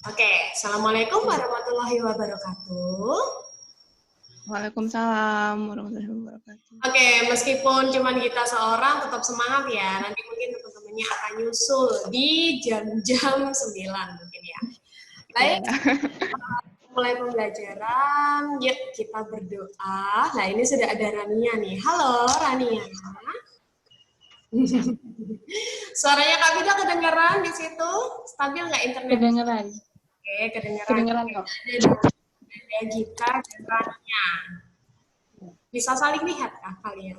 Oke, Assalamualaikum warahmatullahi wabarakatuh. Waalaikumsalam warahmatullahi wabarakatuh. Oke, meskipun cuma kita seorang, tetap semangat ya. Nanti mungkin teman-temannya akan nyusul di jam-jam 9 mungkin ya. Baik, mulai pembelajaran. Yuk kita berdoa. Nah, ini sudah ada Rania nih. Halo Rania. Suaranya Kak Vida kedengeran di situ? Stabil nggak internet? Kedengeran. Oke, kedengeran. Kedengeran kok. Ada Gita dan Rania. Bisa saling lihat kah kalian?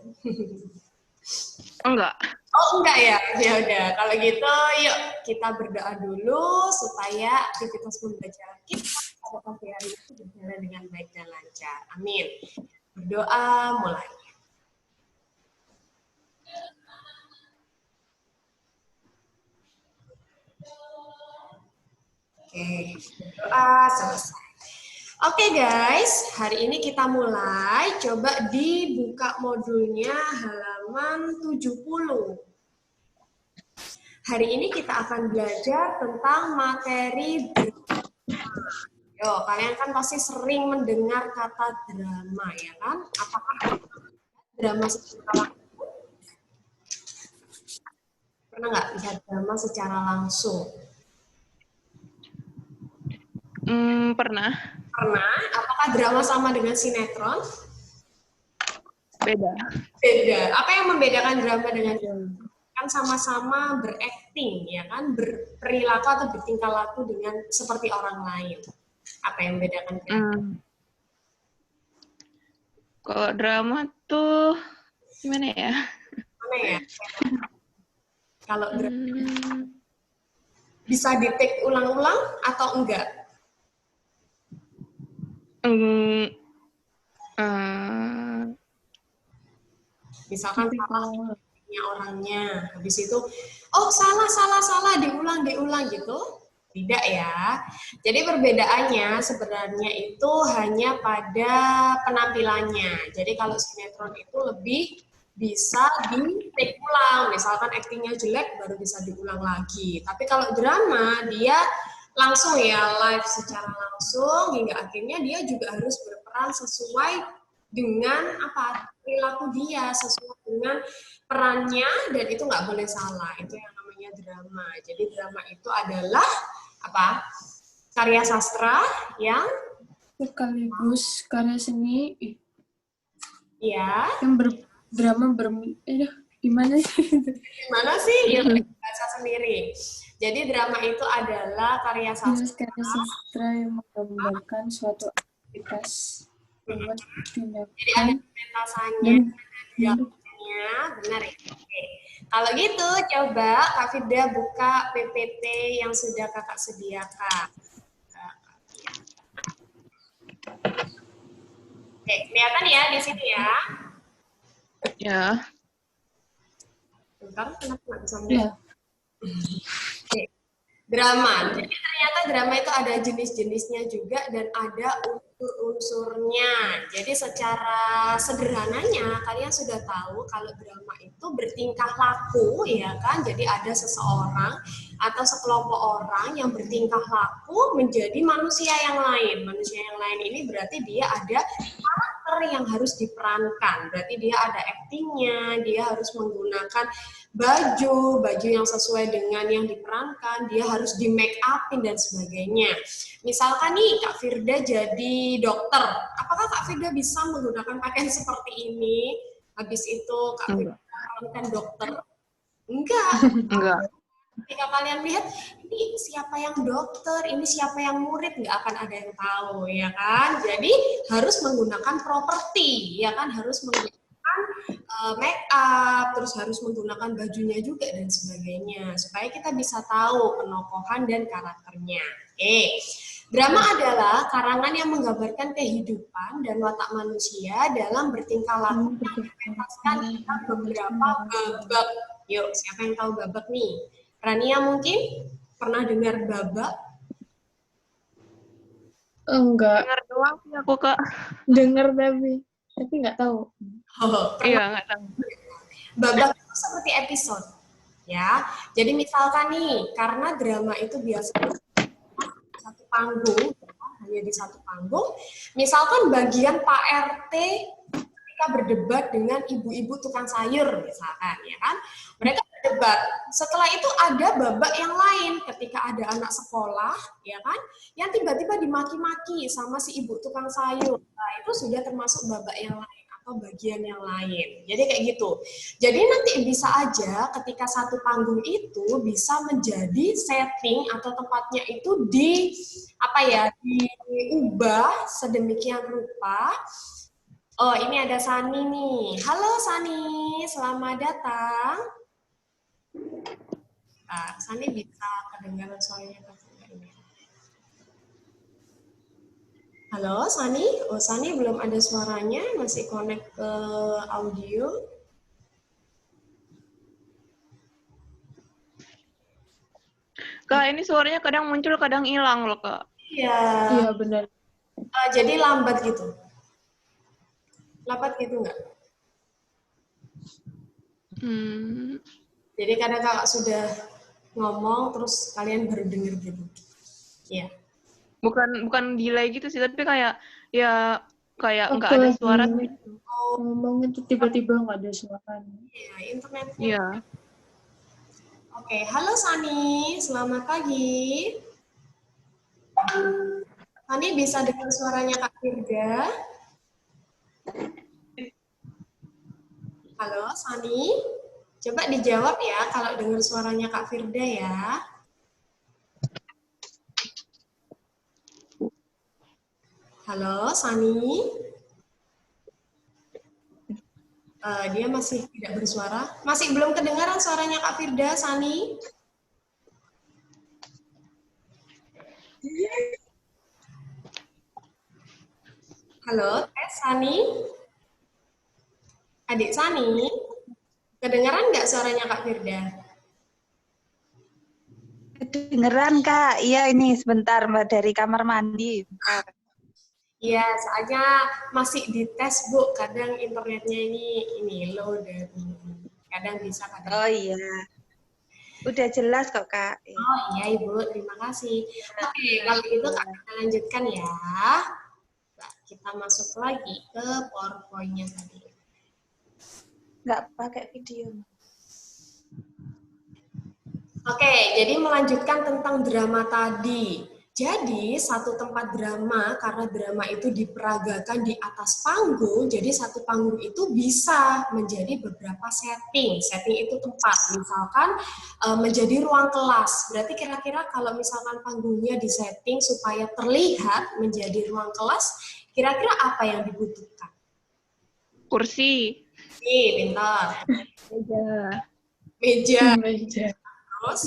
Enggak. Oh enggak ya? Ya udah. Kalau gitu, yuk kita berdoa dulu supaya aktivitas pembelajaran kita pada pagi hari ini berjalan dengan baik dan lancar. Amin. Berdoa mulai. Oke, berdoa selesai. Oke guys, hari ini kita mulai. Coba dibuka modulnya halaman 70. Hari ini kita akan belajar tentang materi drama. Yo, kalian kan pasti sering mendengar kata drama, ya kan? Apakah drama secara langsung? Pernah nggak lihat drama secara langsung? Pernah. Pernah. Apakah drama sama dengan sinetron? Beda. Beda. Apa yang membedakan drama dengan sinetron? Kan sama-sama berakting, ya kan? Berperilaku atau bertingkah laku dengan seperti orang lain. Apa yang membedakan? Kalau drama tuh gimana ya? Mana ya? Kalau drama bisa di-take ulang-ulang atau enggak? Misalkan salahnya orangnya, habis itu, oh salah, diulang gitu. Tidak ya. Jadi perbedaannya sebenarnya itu hanya pada penampilannya. Jadi kalau sinetron itu lebih bisa di-take ulang. Misalkan aktingnya jelek baru bisa diulang lagi. Tapi kalau drama dia langsung ya live secara langsung hingga akhirnya dia juga harus berperan sesuai dengan apa perilaku dia, sesuai dengan perannya, dan itu nggak boleh salah. Itu yang namanya drama. Jadi drama itu adalah apa? Karya sastra yang sekaligus karya seni. Ya. Yang drama gimana sih? Gimana sih? Ya bahasa sendiri. Jadi drama itu adalah karya sastra yang menggambarkan suatu aktivitas membuat tindakan. Jadi ada pementasannya, ada dialognya, benar ya? Oke. Kalau gitu, coba Kak Vida buka PPT yang sudah Kakak sediakan. Oke, kelihatan ya di sini ya? Ya. Bentar, kenapa nggak bisa melihat? Oke. Drama. Jadi ternyata drama itu ada jenis-jenisnya juga dan ada unsur-unsurnya. Jadi secara sederhananya kalian sudah tahu kalau drama itu bertingkah laku, ya kan? Jadi ada seseorang atau sekelompok orang yang bertingkah laku menjadi manusia yang lain. Manusia yang lain ini berarti dia ada karakter yang harus diperankan. Berarti dia ada aktingnya, dia harus menggunakan baju yang sesuai dengan yang diperankan, dia harus di make upin dan sebagainya. Misalkan nih Kak Firda jadi dokter, apakah Kak Firda bisa menggunakan pakaian seperti ini? Habis itu Kak Firda memerankan dokter? Enggak. Ketika kalian lihat, ini siapa yang dokter, ini siapa yang murid, nggak akan ada yang tahu, ya kan? Jadi harus menggunakan properti, ya kan? Harus menggunakan make up, terus harus menggunakan bajunya juga dan sebagainya, supaya kita bisa tahu penokohan dan karakternya. Oke. Drama adalah karangan yang menggambarkan kehidupan dan watak manusia dalam bertingkah laku yang dipentaskan dalam beberapa babak. Yuk, siapa yang tahu babak nih? Rania mungkin pernah dengar babak? Enggak. Dengar doang sih aku, Kak. Dengar tapi nggak tahu. Iya, nggak tahu. Babak itu seperti episode, ya. Jadi misalkan nih, karena drama itu biasanya satu panggung, hanya di satu panggung. Misalkan bagian Pak RT ketika berdebat dengan ibu-ibu tukang sayur misalkan, ya kan? Mereka berdebat. Setelah itu ada babak yang lain ketika ada anak sekolah, ya kan? Yang tiba-tiba dimaki-maki sama si ibu tukang sayur. Nah, itu sudah termasuk babak yang lain atau bagian yang lain. Jadi kayak gitu. Jadi nanti bisa aja ketika satu panggung itu bisa menjadi setting atau tempatnya itu diubah sedemikian rupa. Oh, ini ada Sani nih. Halo Sani, selamat datang. Sani bisa kedengaran suaranya enggak ini? Halo Sani, oh Sani belum ada suaranya, masih connect ke audio. Kak, ini suaranya kadang muncul, kadang hilang loh, Kak. Iya. Iya benar. Jadi lambat gitu. Lambat gitu nggak? Jadi kadang kakak sudah ngomong, terus kalian baru denger gitu. Iya. Bukan delay gitu sih, tapi kayak nggak ada suara gitu. Ngomong itu tiba-tiba nggak ada suara. Iya, internetnya. Iya. Oke, halo Sani, selamat pagi. Sani bisa dengar suaranya Kak Firda? Halo Sani, coba dijawab ya kalau dengar suaranya Kak Firda ya. Halo Sani. Dia masih tidak bersuara. Masih belum kedengaran suaranya Kak Firda, Sani. Halo, Sani. Adik Sani. Kedengaran nggak suaranya Kak Firda? Kedengeran, Kak. Iya, ini sebentar Mbak dari kamar mandi. Iya, soalnya masih dites, Bu. Kadang internetnya ini low dan kadang bisa, kadang. Oh iya. Udah jelas kok, Kak. Oh iya, Ibu. Terima kasih. Oke, kalau gitu kita lanjutkan ya. Nah, kita masuk lagi ke PowerPoint-nya tadi. Nggak pakai video. Oke, jadi melanjutkan tentang drama tadi. Jadi, satu tempat drama, karena drama itu diperagakan di atas panggung, jadi satu panggung itu bisa menjadi beberapa setting. Setting itu tempat, misalkan menjadi ruang kelas. Berarti kira-kira kalau misalkan panggungnya disetting supaya terlihat menjadi ruang kelas, kira-kira apa yang dibutuhkan? Kursi. Pintar. Meja. Meja. Terus?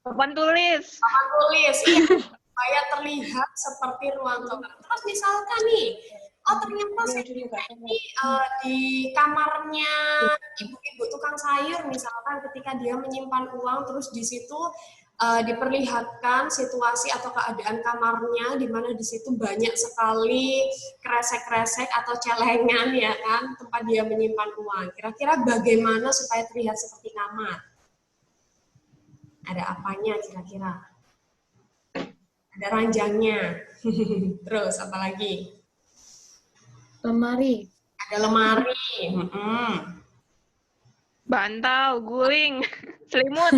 Papan tulis. Papan tulis, iya. Supaya terlihat seperti ruang kelas. Terus misalkan nih, ternyata di kamarnya ibu-ibu tukang sayur, misalkan ketika dia menyimpan uang, terus di situ diperlihatkan situasi atau keadaan kamarnya, di mana di situ banyak sekali kresek-kresek atau celengan, ya kan, tempat dia menyimpan uang. Kira-kira bagaimana supaya terlihat seperti kamar? Ada apanya kira-kira? Ada ranjangnya. Terus apa lagi? Lemari. Ada lemari. Bantal, guling, selimut.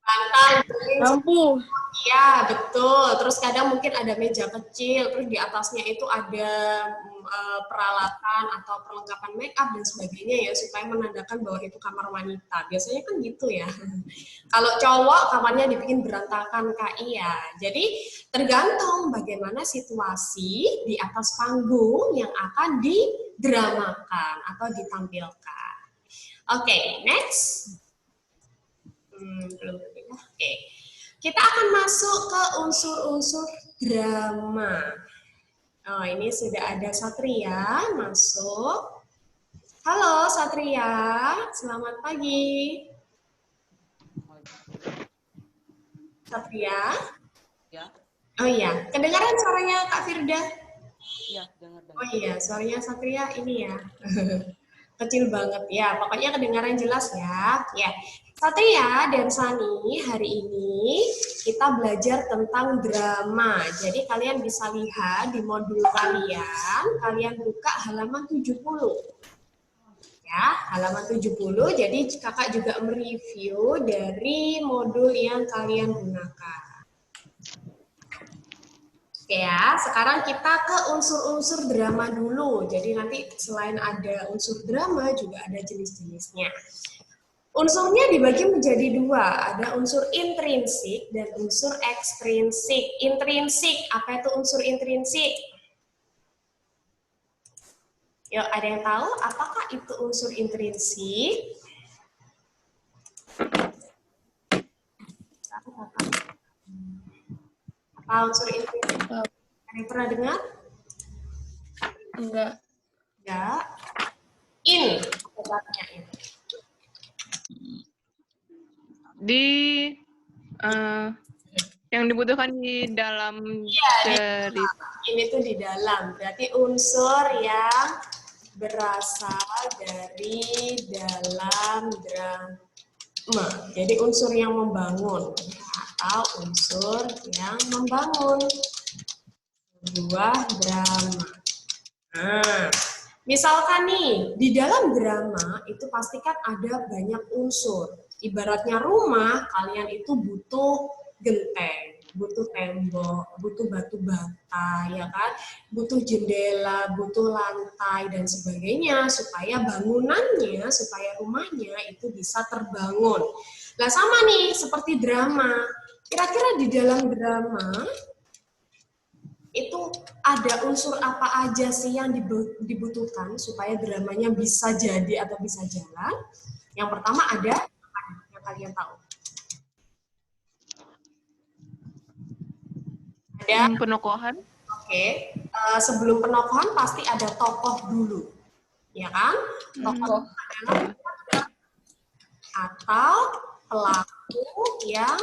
Bantal, guling, Lampu. iya, betul. Terus kadang mungkin ada meja kecil, terus di atasnya itu ada peralatan atau perlengkapan make up dan sebagainya ya, supaya menandakan bahwa itu kamar wanita. Biasanya kan gitu ya. Kalau cowok kamarnya dibikin berantakan, Kak, iya. Jadi tergantung bagaimana situasi di atas panggung yang akan didramakan atau ditampilkan. Oke, next. Belum. Oke. Kita akan masuk ke unsur-unsur drama. Oh, ini sudah ada Satria masuk. Halo Satria, selamat pagi. Satria? Ya. Oh iya, kedengaran suaranya Kak Firda? Iya, dengar. Oh iya, suaranya Satria ini ya. Kecil banget ya, pokoknya kedengaran jelas ya. Ya, Satria dan Sani, hari ini kita belajar tentang drama. Jadi kalian bisa lihat di modul kalian buka halaman 70. Ya, halaman 70. Jadi kakak juga mereview dari modul yang kalian gunakan. Oke ya, sekarang kita ke unsur-unsur drama dulu. Jadi nanti selain ada unsur drama juga ada jenis-jenisnya. Unsurnya dibagi menjadi dua, ada unsur intrinsik dan unsur ekstrinsik. Intrinsik, apa itu unsur intrinsik? Yuk, ada yang tahu apakah itu unsur intrinsik? Apa unsur intrinsik? Ada yang pernah dengar? Enggak. Ya. In, obatnya in. Yang dibutuhkan di dalam cerita. Ini tuh di dalam, berarti unsur yang berasal dari dalam drama. Jadi unsur yang membangun atau unsur yang membangun sebuah drama. Nah, misalkan nih, di dalam drama itu pasti kan ada banyak unsur. Ibaratnya rumah, kalian itu butuh genteng, butuh tembok, butuh batu bata, ya kan? Butuh jendela, butuh lantai, dan sebagainya, supaya bangunannya, supaya rumahnya itu bisa terbangun. Nah, sama nih, seperti drama. Kira-kira di dalam drama, itu ada unsur apa aja sih yang dibutuhkan supaya dramanya bisa jadi atau bisa jalan? Yang pertama ada yang kalian tahu. Ada Penokohan. Oke. Sebelum penokohan pasti ada tokoh dulu, ya kan? Tokoh adalah atau pelaku yang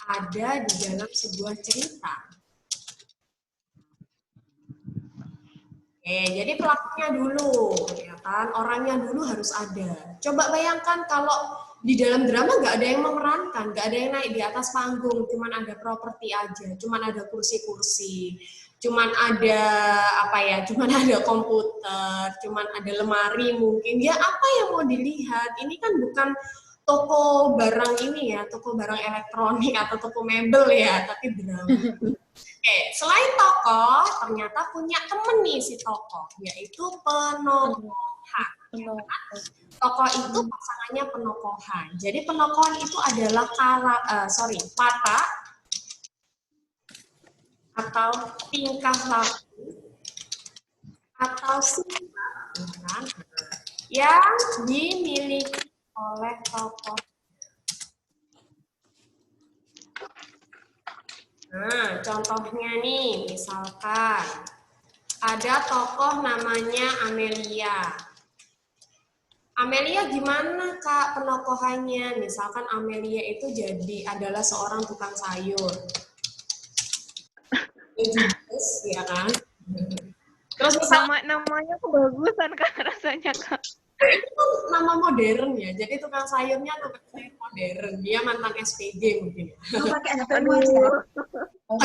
ada di dalam sebuah cerita. Jadi pelakunya dulu, ya kan? Orangnya dulu harus ada. Coba bayangkan kalau di dalam drama nggak ada yang memerankan, nggak ada yang naik di atas panggung, cuman ada properti aja, cuman ada kursi-kursi, cuman ada apa ya, cuman ada komputer, cuman ada lemari mungkin. Ya apa yang mau dilihat? Ini kan bukan toko barang ini ya, toko barang elektronik atau toko mebel ya, tapi drama. Oke, selain tokoh, ternyata punya temen nih si tokoh, yaitu penokohan. Tokoh itu pasangannya penokohan. Jadi penokohan itu adalah watak atau tingkah laku atau sifat yang dimiliki oleh tokoh. Nah, contohnya nih, misalkan ada tokoh namanya Amelia. Amelia gimana Kak penokohannya? Misalkan Amelia itu adalah seorang tukang sayur. Ya kan? Terus misalkan Namanya kebagusan Kak rasanya Kak. itu kan nama modern ya, jadi tukang sayurnya tukang sayur modern. Dia mantan SPG mungkin. pakai HP-mu aja. Oh,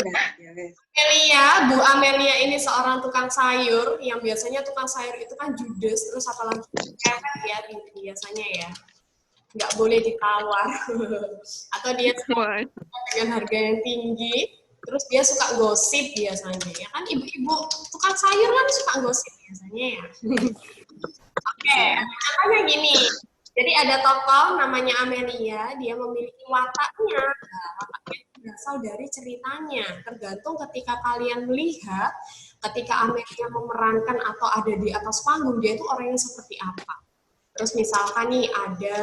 Bu Amelia ini seorang tukang sayur yang biasanya tukang sayur itu kan judes, terus apalagi kepet ya biasanya ya, nggak boleh ditawar atau dia dengan harga yang tinggi, terus dia suka gosip biasanya ya kan, ibu-ibu tukang sayur kan suka gosip biasanya ya. Oke, contohnya gini. Jadi ada tokoh namanya Amelia, dia memiliki wataknya. Nah, wataknya itu berasal dari ceritanya. Tergantung ketika kalian melihat, ketika Amelia memerankan atau ada di atas panggung, dia itu orangnya seperti apa. Terus misalkan nih ada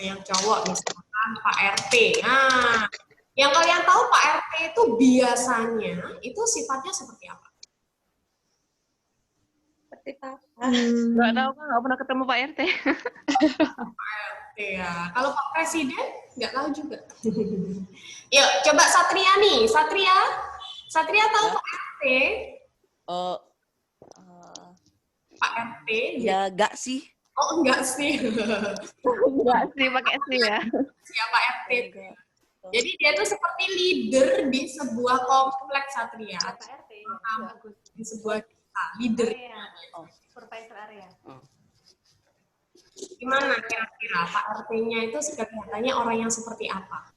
yang cowok, misalkan Pak RT. Nah, yang kalian tahu Pak RT itu biasanya itu sifatnya seperti apa? Seperti apa? Nggak tahu Kak, nggak pernah ketemu Pak RT. Ya, kalau Pak Presiden nggak tahu juga. Yuk, coba Satria nih, Satria tahu Pak RT? Pak RT. Ya enggak sih. Oh, enggak sih. Enggak sih pakai S ya. Siapa RT? Enggak. Jadi dia tuh seperti leader di sebuah kompleks, Satria. Di sebuah desa, leader. Oh. Supervisor area. Gimana kira-kira Pak RT-nya itu kelihatannya orang yang seperti apa?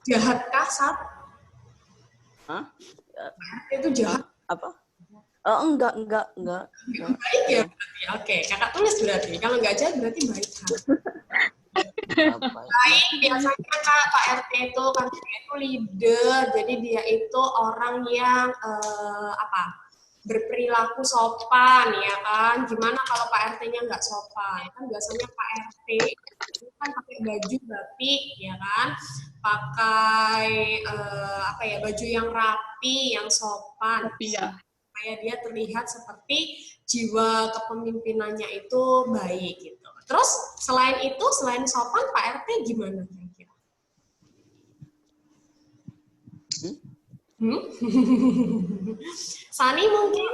Jahatkah, Sat? Hah? Pak RT itu jahat? Apa? Oh, enggak. Baik ya berarti. Oke, kakak tulis berarti. Kalau nggak jahat berarti baik. Apa? Baik, biasanya Kak, Pak RT itu kan dia itu leader, jadi dia itu orang yang berperilaku sopan, ya kan? Gimana kalau Pak RT-nya nggak sopan? Kan biasanya Pak RT itu kan pakai baju batik, ya kan? Pakai baju yang rapi, yang sopan. Iya. Supaya dia terlihat seperti jiwa kepemimpinannya itu baik gitu. Terus selain itu, selain sopan, Pak RT gimana kira-kira? Sani mungkin?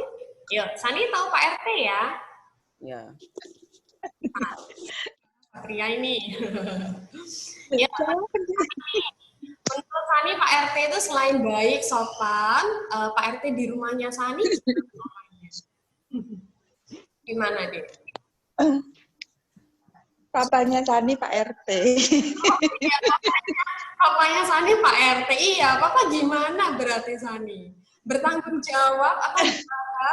Yuk, Sani tahu Pak RT ya? Ya. Satria ini. Ya, menurut Sani Pak RT itu selain baik, sopan, Pak RT di rumahnya Sani gimana deh? Papanya Sani Pak RT. Iya, papanya Sani Pak RT. Iya, Papa gimana berarti Sani? Bertanggung jawab atau gimana?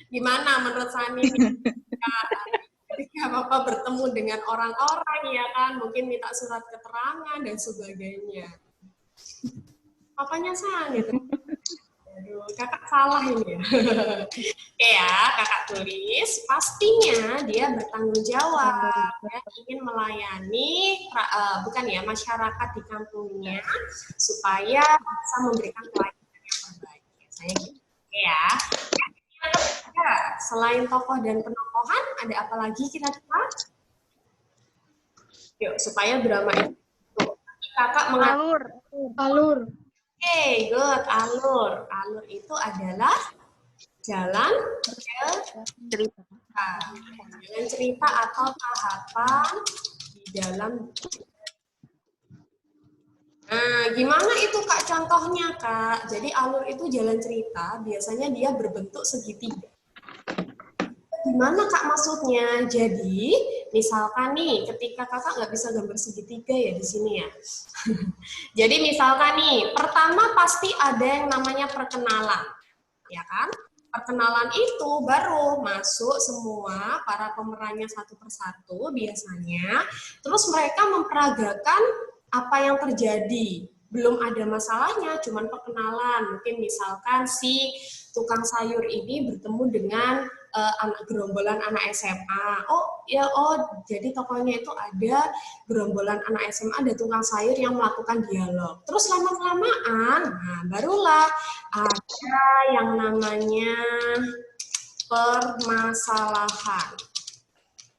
Gimana menurut Sani? Ketika Papa bertemu dengan orang-orang, ya kan, mungkin minta surat keterangan dan sebagainya. Papanya Sani. Aduh, kakak salah ini ya. Oke ya, kakak tulis. Pastinya dia bertanggung jawab, ya, ingin melayani masyarakat di kampungnya supaya bisa memberikan pelayanan yang terbaik. Saya gitu. Oke ya. Yang ketiga, selain tokoh dan penokohan, ada apa lagi kira-kira? Yuk, supaya drama itu kakak Alur. Alur. Oke, good. Alur. Alur itu adalah jalan Cerita. jalan cerita atau tahapan di dalam. Nah, gimana itu Kak contohnya, Kak? Jadi alur itu jalan cerita, biasanya dia berbentuk segitiga. Gimana Kak maksudnya? Jadi, misalkan nih, ketika kakak nggak bisa gambar segitiga ya di sini ya. Jadi misalkan nih, pertama pasti ada yang namanya perkenalan, ya kan? Perkenalan itu baru masuk semua para pemerannya satu persatu biasanya. Terus mereka memperagakan apa yang terjadi. Belum ada masalahnya, cuman perkenalan. Mungkin misalkan si tukang sayur ini bertemu dengan gerombolan anak SMA. Jadi tokohnya itu ada gerombolan anak SMA, ada tukang sayur yang melakukan dialog. Terus lama-kelamaan, nah barulah ada yang namanya permasalahan.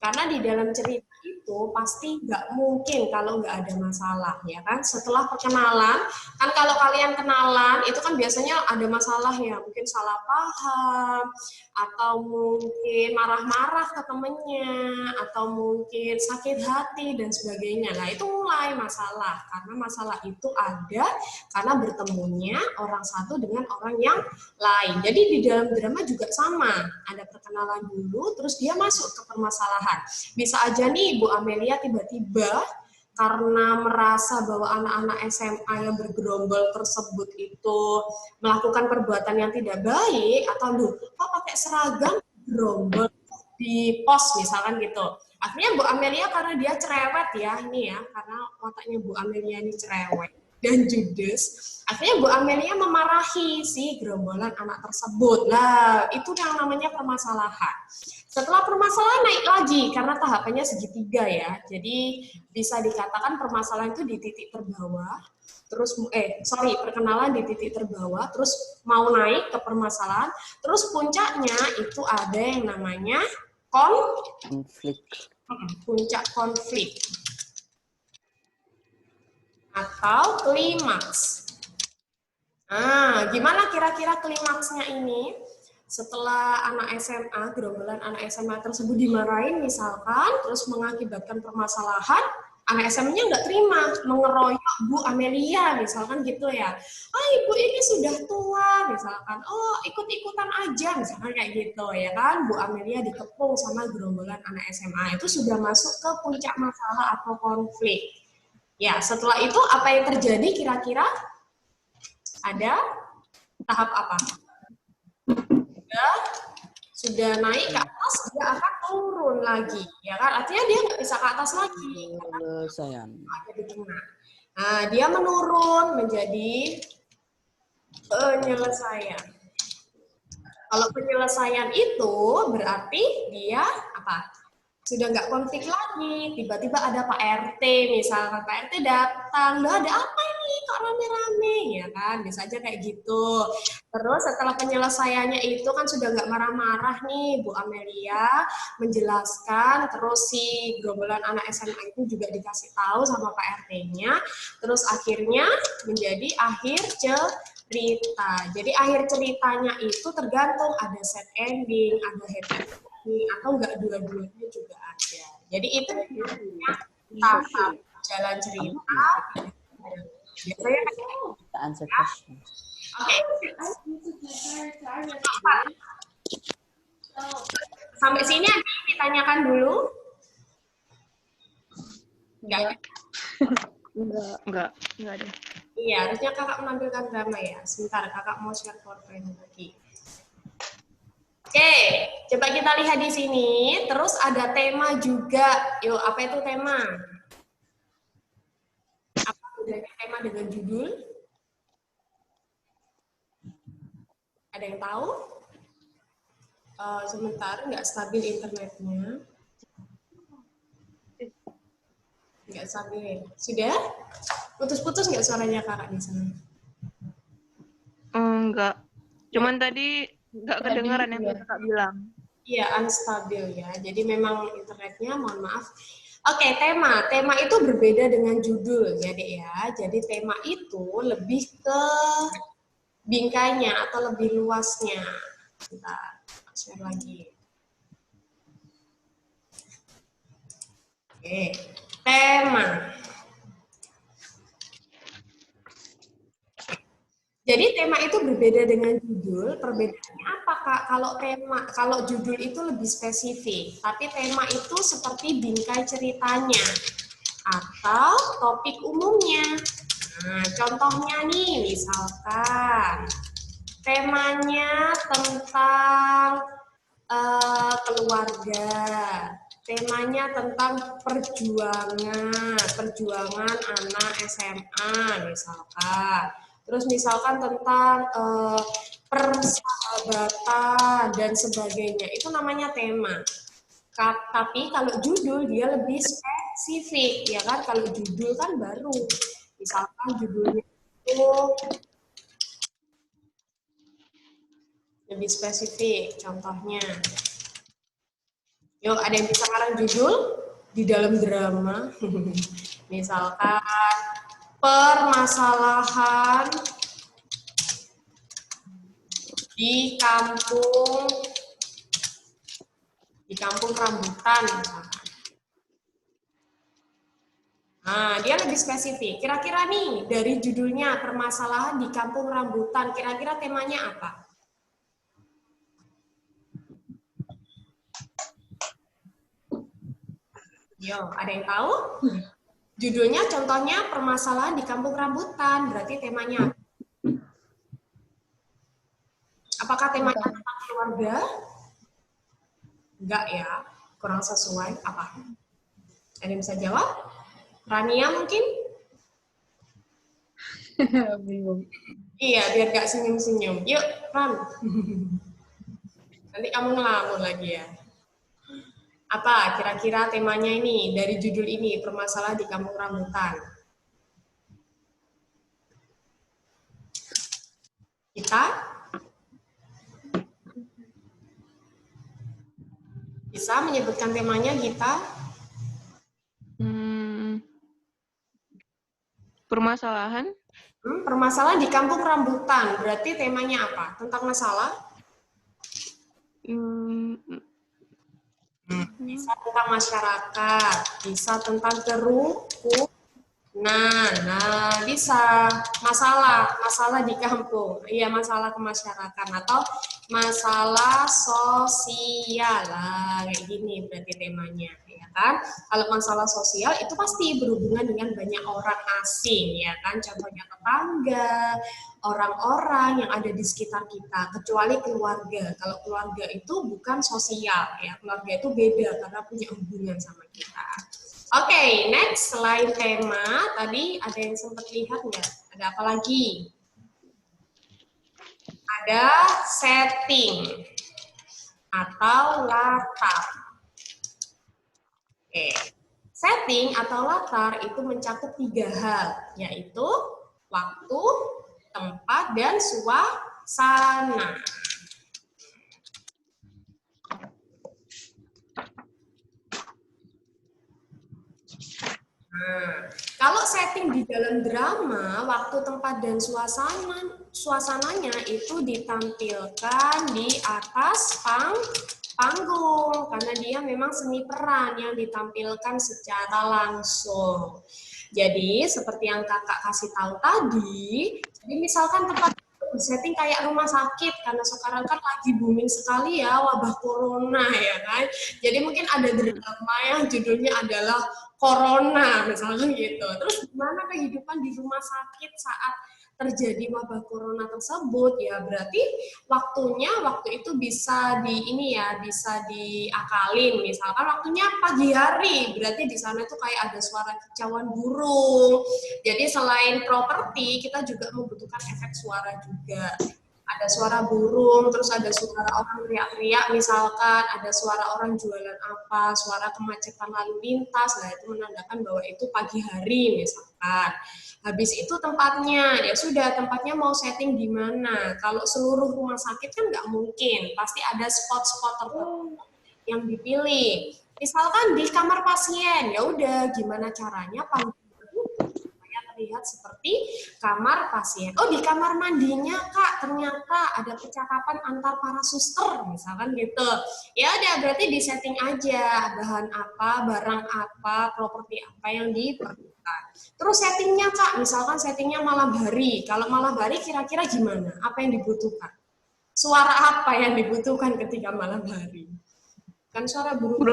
Karena di dalam cerita itu pasti nggak mungkin kalau nggak ada masalah, ya kan? Setelah perkenalan, kan kalau kalian kenalan itu kan biasanya ada masalah ya, mungkin salah paham, atau mungkin marah-marah ke temennya, atau mungkin sakit hati dan sebagainya. Nah itu mulai masalah, karena masalah itu ada karena bertemunya orang satu dengan orang yang lain. Jadi di dalam drama juga sama, ada perkenalan dulu, terus dia masuk ke permasalahan. Bisa aja nih Bu Amelia tiba-tiba karena merasa bahwa anak-anak SMA yang bergerombol tersebut itu melakukan perbuatan yang tidak baik, atau kok pakai seragam gerombol di pos misalkan gitu. Akhirnya Bu Amelia karena dia cerewet ya, ini ya, karena otaknya Bu Amelia ini cerewet dan judes, akhirnya Bu Amelia memarahi si gerombolan anak tersebut. Lah, itu yang namanya permasalahan. Setelah permasalahan naik lagi, karena tahapannya segitiga ya, jadi bisa dikatakan permasalahan itu di titik terbawah, terus perkenalan di titik terbawah, terus mau naik ke permasalahan, terus puncaknya itu ada yang namanya konflik. Puncak konflik atau klimaks. Nah, gimana kira-kira klimaksnya ini? Setelah anak SMA, gerombolan anak SMA tersebut dimarahin misalkan, terus mengakibatkan permasalahan, anak SMA-nya nggak terima, mengeroyok Bu Amelia, misalkan gitu ya. Ah, ibu ini sudah tua, misalkan. Oh, ikut-ikutan aja, misalkan kayak gitu ya kan. Bu Amelia dikepung sama gerombolan anak SMA. Itu sudah masuk ke puncak masalah atau konflik. Ya, setelah itu apa yang terjadi kira-kira? Ada tahap apa? Sudah naik ke atas, dia akan turun lagi, ya kan? Artinya dia nggak bisa ke atas lagi, Penyelesaian. ada di tengah. Nah, dia menurun menjadi penyelesaian. Kalau penyelesaian itu berarti dia apa? Sudah nggak konflik lagi, tiba-tiba ada Pak RT, misalkan Pak RT datang, loh ada apa ini, kok rame-rame, ya kan, bisa aja kayak gitu. Terus setelah penyelesaiannya itu kan sudah nggak marah-marah nih, Bu Amelia menjelaskan, terus si gerombolan anak SMA itu juga dikasih tahu sama Pak RT-nya, terus akhirnya menjadi akhir cerita. Jadi akhir ceritanya itu tergantung, ada sad ending, ada happy ending, atau enggak dua-duanya juga ada. Jadi itu namanya tahap jalan cerita. Biasanya The answer question. oke. Sampai sini ada yang ditanyakan dulu? Enggak. Enggak ada. Iya, harusnya kakak menampilkan drama ya. Sebentar, kakak mau share PowerPoint lagi. Oke, coba kita lihat di sini. Terus ada tema juga. Yuk, apa itu tema? Apa bedanya tema dengan judul? Ada yang tahu? Sebentar, nggak stabil internetnya. Nggak stabil. Sudah? Putus-putus nggak suaranya kakak di sana? Enggak. Cuman tadi enggak kedengaran yang kakak bilang. Iya, unstabil ya. Jadi memang internetnya, mohon maaf. Oke, tema. Tema itu berbeda dengan judul, ya, Dek ya. Jadi tema itu lebih ke bingkainya atau lebih luasnya. Bentar, share lagi. Oke, tema. Jadi tema itu berbeda dengan judul. Perbedaannya apa, Kak? Kalau judul itu lebih spesifik, tapi tema itu seperti bingkai ceritanya atau topik umumnya. Nah, contohnya nih, misalkan temanya tentang keluarga, temanya tentang perjuangan anak SMA misalkan. Terus misalkan tentang persahabatan dan sebagainya, itu namanya tema. Tapi kalau judul dia lebih spesifik, ya kan? Kalau judul kan baru, misalkan judulnya itu lebih spesifik, contohnya. Yuk, ada yang bisa ngarang judul di dalam drama? Misalkan permasalahan di kampung rambutan misalkan. Nah, dia lebih spesifik. Kira-kira nih dari judulnya permasalahan di kampung rambutan, kira-kira temanya apa? Yo, ada yang tahu? Judulnya contohnya permasalahan di kampung rambutan, berarti temanya apa? Apakah temanya tentang keluarga? Enggak ya, kurang sesuai. Apa? Ada yang bisa jawab? Rania mungkin? Bingung. Iya, biar gak senyum-senyum. Yuk, Ran. Nanti kamu ngelamun lagi ya. Apa kira-kira temanya ini dari judul ini, permasalahan di kampung rambutan? Kita bisa menyebutkan temanya, Gita? Permasalahan Permasalahan di kampung rambutan. Berarti temanya apa? Tentang masalah? Bisa tentang masyarakat, bisa tentang kerukunan. Nah, bisa masalah di kampung, iya masalah kemasyarakatan atau masalah sosial lah, kayak gini berarti temanya, ya kan? Kalau masalah sosial itu pasti berhubungan dengan banyak orang asing, ya kan? Contohnya tetangga, orang-orang yang ada di sekitar kita, kecuali keluarga. Kalau keluarga itu bukan sosial, ya keluarga itu beda karena punya hubungan sama kita. Oke, next, selain tema, tadi ada yang sempat lihat nggak? Ada apa lagi? Ada setting atau latar. Oke, setting atau latar itu mencakup 3 hal, yaitu waktu, tempat, dan suasana. Nah, kalau setting di dalam drama, waktu, tempat, dan suasananya itu ditampilkan di atas panggung, karena dia memang seni peran yang ditampilkan secara langsung. Jadi, seperti yang kakak kasih tahu tadi, jadi misalkan tempat setting kayak rumah sakit, karena sekarang kan lagi booming sekali ya wabah corona, ya kan. Jadi mungkin ada drama yang judulnya adalah Corona, misalnya gitu. Terus gimana kehidupan di rumah sakit saat terjadi wabah corona tersebut? Ya berarti waktu itu bisa bisa diakalin. Misalkan waktunya pagi hari, berarti di sana tuh kayak ada suara kicauan burung. Jadi selain properti, kita juga membutuhkan efek suara juga. Ada suara burung, terus ada suara orang teriak-teriak, misalkan ada suara orang jualan apa, suara kemacetan lalu lintas, nah itu menandakan bahwa itu pagi hari misalkan. Habis itu tempatnya, ya sudah tempatnya mau setting di mana. Kalau seluruh rumah sakit kan nggak mungkin, pasti ada spot-spot tertentu yang dipilih. Misalkan di kamar pasien, ya udah gimana caranya terlihat seperti kamar pasien. Oh, di kamar mandinya Kak, ternyata ada percakapan antar para suster, misalkan gitu. Ya udah, berarti di setting aja bahan apa, barang apa, properti apa yang diperlukan. Terus settingnya Kak, misalkan settingnya malam hari. Kalau malam hari kira-kira gimana? Apa yang dibutuhkan? Suara apa yang dibutuhkan ketika malam hari? Kan suara burung.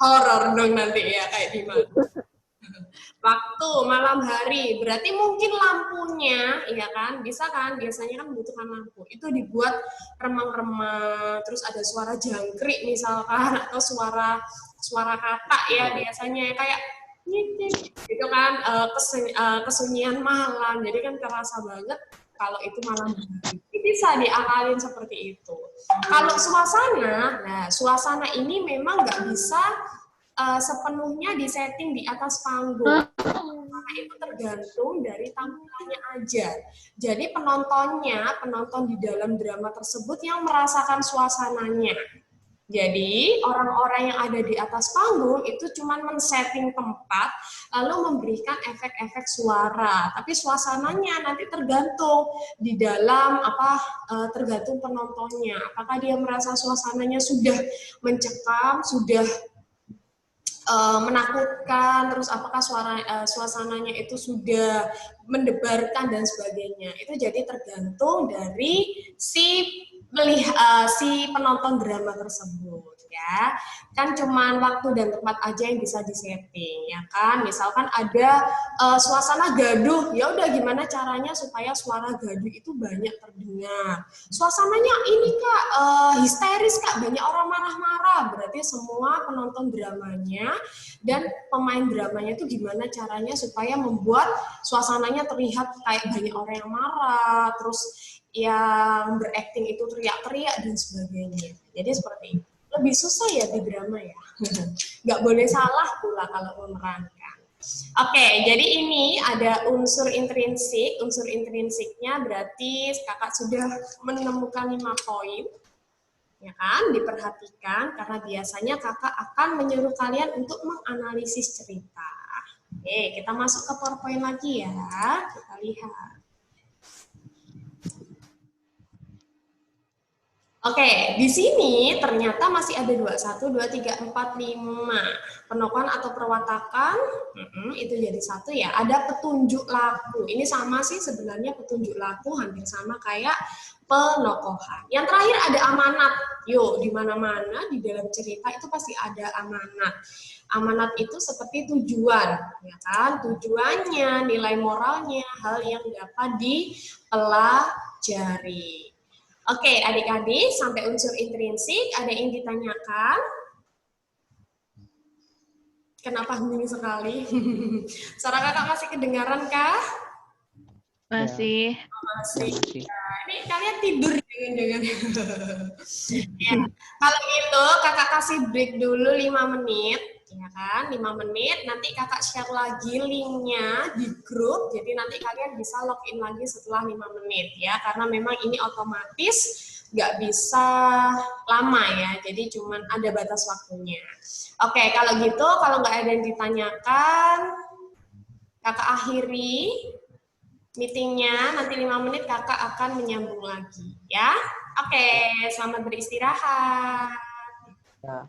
Horor dong nanti ya, kayak gimana? Waktu malam hari, berarti mungkin lampunya, ya kan, bisa kan, biasanya kan membutuhkan lampu, itu dibuat remang-remang, terus ada suara jangkrik misalkan, atau suara kata ya, biasanya kayak gitu kan, kesunyian malam, jadi kan terasa banget kalau itu malam hari. Bisa diakalin seperti itu. Kalau suasana, nah suasana ini memang nggak bisa sepenuhnya disetting di atas panggung. Karena itu tergantung dari tampilannya aja. Jadi penonton di dalam drama tersebut yang merasakan suasananya. Jadi orang-orang yang ada di atas panggung itu cuma men-setting tempat, lalu memberikan efek-efek suara. Tapi suasananya nanti tergantung di dalam tergantung penontonnya. Apakah dia merasa suasananya sudah mencekam, sudah menakutkan, terus apakah suasananya itu sudah mendebarkan dan sebagainya. Itu jadi tergantung dari si penonton drama tersebut, ya. Kan cuman waktu dan tempat aja yang bisa disetting, ya kan. Misalkan ada suasana gaduh, ya udah gimana caranya supaya suara gaduh itu banyak terdengar. Suasananya ini Kak histeris Kak, banyak orang marah-marah, berarti semua penonton dramanya dan pemain dramanya itu gimana caranya supaya membuat suasananya terlihat kayak banyak orang yang marah, terus yang berakting itu teriak-teriak dan sebagainya. Jadi seperti itu. Lebih susah ya di drama ya. Nggak boleh salah pula kalau memerankan. Oke, jadi ini ada unsur intrinsik. Unsur intrinsiknya berarti kakak sudah menemukan 5 poin. Ya kan, diperhatikan karena biasanya kakak akan menyuruh kalian untuk menganalisis cerita. Oke, kita masuk ke PowerPoint lagi ya. Kita lihat. Oke, di sini ternyata masih ada 21, 2, 3, 4, 5. Penokohan atau perwatakan, itu jadi 1 ya. Ada petunjuk laku. Ini sama sih sebenarnya petunjuk laku, hampir sama kayak penokohan. Yang terakhir ada amanat. Yuk, di mana-mana di dalam cerita itu pasti ada amanat. Amanat itu seperti tujuan, ya kan? Tujuannya, nilai moralnya, hal yang dapat dipelajari. Oke, adik-adik, sampai unsur intrinsik, ada yang ditanyakan? Kenapa hening sekali? Suara kakak masih kedengaran kah? Masih. Masih. Masih. Nah, ini kalian tidur jangan-jangan. Ya, kalau gitu kakak kasih break dulu 5 menit. Ya kan, 5 menit, nanti kakak share lagi linknya di grup, jadi nanti kalian bisa login lagi setelah 5 menit ya, karena memang ini otomatis nggak bisa lama ya, jadi cuman ada batas waktunya. Oke, kalau gitu, kalau nggak ada yang ditanyakan, kakak akhiri meetingnya, nanti 5 menit kakak akan menyambung lagi ya. Oke, selamat beristirahat. Ya.